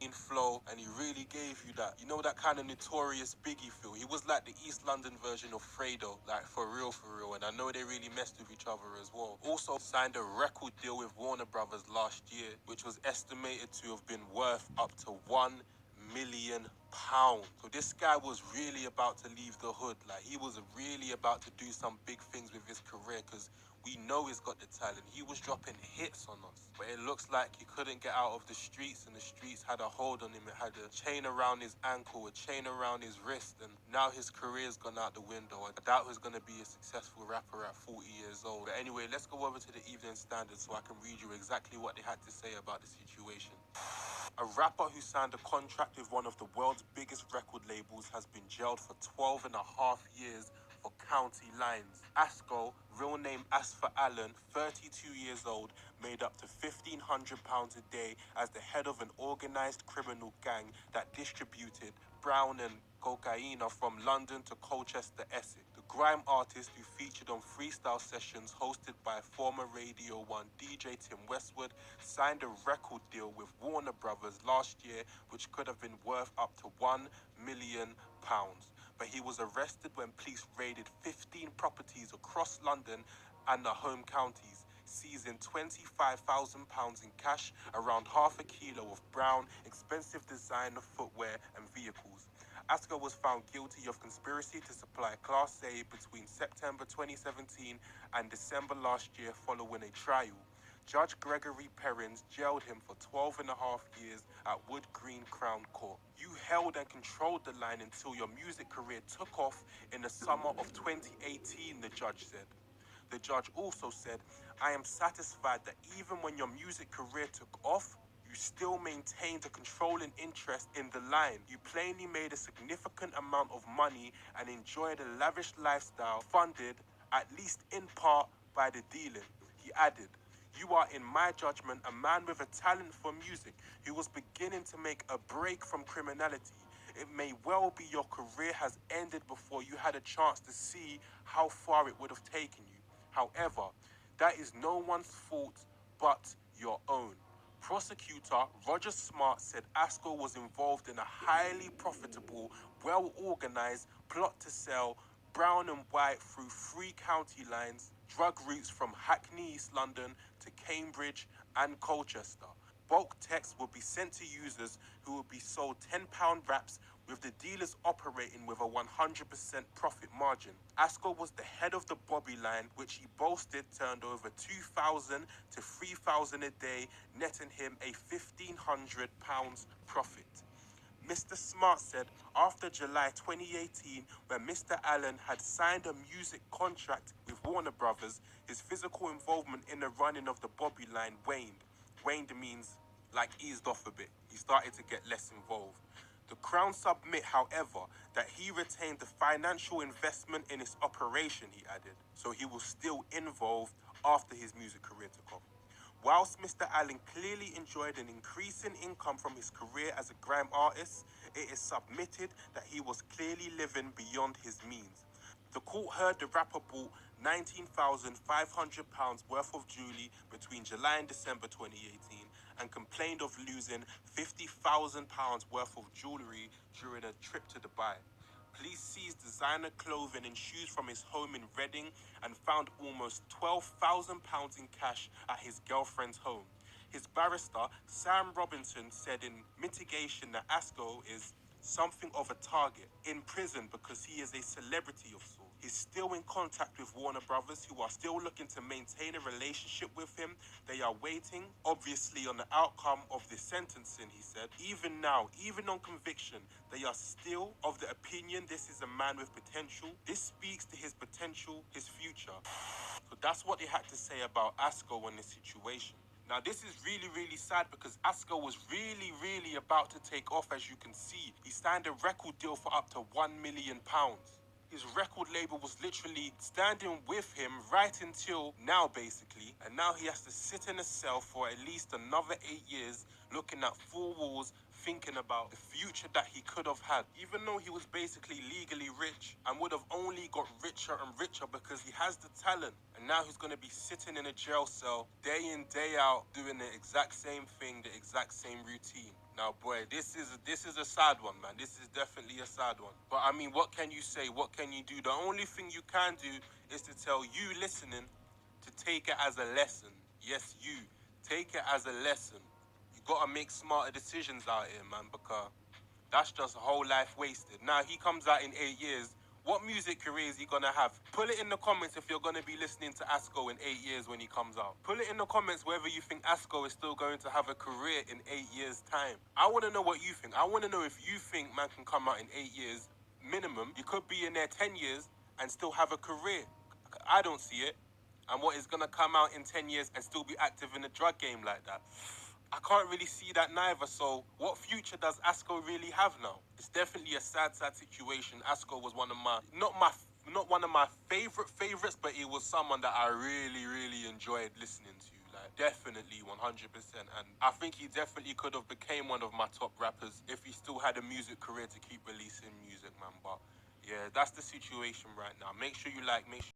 clean flow, and he really gave you that, you know, that kind of notorious Biggie feel. He was like the East London version of Fredo, like for real, and I know they really messed with each other as well. Also signed a record deal with Warner Brothers last year, which was estimated to have been worth up to £1 million. So this guy was really about to leave the hood. Like, he was really about to do some big things with his career, because we know he's got the talent. He was dropping hits on us, but it looks like he couldn't get out of the streets, and the streets had a hold on him. It had a chain around his ankle, a chain around his wrist, and now his career's gone out the window. I doubt he's going to be a successful rapper at 40 years old. But anyway, let's go over to the Evening Standard so I can read you exactly what they had to say about the situation. A rapper who signed a contract with one of the world's biggest record labels has been jailed for 12 and a half years for county lines. Asco, real name Asfer Allen, 32 years old, made up to £1,500 a day as the head of an organized criminal gang that distributed brown and cocaine from London to Colchester, Essex. The grime artist, who featured on freestyle sessions hosted by former Radio 1 DJ Tim Westwood, signed a record deal with Warner Brothers last year, which could have been worth up to £1 million. But he was arrested when police raided 15 properties across London and the home counties, seizing £25,000 in cash, around half a kilo of brown, expensive designer footwear and vehicles. Asco was found guilty of conspiracy to supply Class A between September 2017 and December last year following a trial. Judge Gregory Perrins jailed him for 12 and a half years at Wood Green Crown Court. You held and controlled the line until your music career took off in the summer of 2018, the judge said. The judge also said, I am satisfied that even when your music career took off, you still maintained a controlling interest in the line. You plainly made a significant amount of money and enjoyed a lavish lifestyle funded, at least in part, by the dealing. He added, you are, in my judgment, a man with a talent for music who was beginning to make a break from criminality. It may well be your career has ended before you had a chance to see how far it would have taken you. However, that is no one's fault but your own. Prosecutor Roger Smart said Asco was involved in a highly profitable, well-organized plot to sell brown and white through 3 county lines, drug routes from Hackney, East London to Cambridge and Colchester. Bulk texts will be sent to users who will be sold £10 wraps, with the dealers operating with a 100% profit margin. Asco was the head of the Bobby line, which he boasted turned over £2,000 to £3,000 a day, netting him a £1,500 profit. Mr. Smart said after July 2018, when Mr. Allen had signed a music contract with Warner Brothers, his physical involvement in the running of the Bobby line waned. Waned means like eased off a bit. He started to get less involved. The Crown submit, however, that he retained the financial investment in its operation, he added, so he was still involved after his music career took off. Whilst Mr. Allen clearly enjoyed an increasing income from his career as a grime artist, it is submitted that he was clearly living beyond his means. The court heard the rapper bought £19,500 worth of jewelry between July and December 2018 and complained of losing £50,000 worth of jewelry during a trip to Dubai. Police seized designer clothing and shoes from his home in Reading and found almost £12,000 in cash at his girlfriend's home. His barrister, Sam Robinson, said in mitigation that Asco is something of a target in prison because he is a celebrity of sorts. He's still in contact with Warner Brothers, who are still looking to maintain a relationship with him. They are waiting, obviously, on the outcome of this sentencing, he said. Even now, even on conviction, they are still of the opinion this is a man with potential. This speaks to his potential, his future. So that's what they had to say about Asco in this situation. Now, this is really, really sad because Asco was really about to take off, as you can see. He signed a record deal for up to £1 million. His record label was literally standing with him right until now, basically. And now he has to sit in a cell for at least another 8 years, looking at 4 walls, thinking about the future that he could have had. Even though he was basically legally rich and would have only got richer and richer because he has the talent. And now he's going to be sitting in a jail cell day in, day out, doing the exact same thing, the exact same routine. Now, boy, this is a sad one, man. This is definitely a sad one. But I mean, what can you say? What can you do? The only thing you can do is to tell you listening to take it as a lesson. Yes, you take it as a lesson. You gotta make smarter decisions out here, man, because that's just a whole life wasted. Now he comes out in 8 years. What music career is he gonna have? Put it in the comments if you're gonna be listening to Asco in 8 years when he comes out. Put it in the comments whether you think Asco is still going to have a career in 8 years' time. I wanna know what you think. I wanna know if you think man can come out in 8 years minimum. You could be in there 10 years and still have a career. I don't see it. And what is gonna come out in 10 years and still be active in the drug game like that? I can't really see that neither. So what future does Asco really have now? It's definitely a sad situation. Asco was one of my not one of my favorites, but it was someone that I really enjoyed listening to. Like definitely 100%. And I think he definitely could have became one of my top rappers if he still had a music career to keep releasing music, man. But yeah, that's the situation right now. Make sure you like, make sure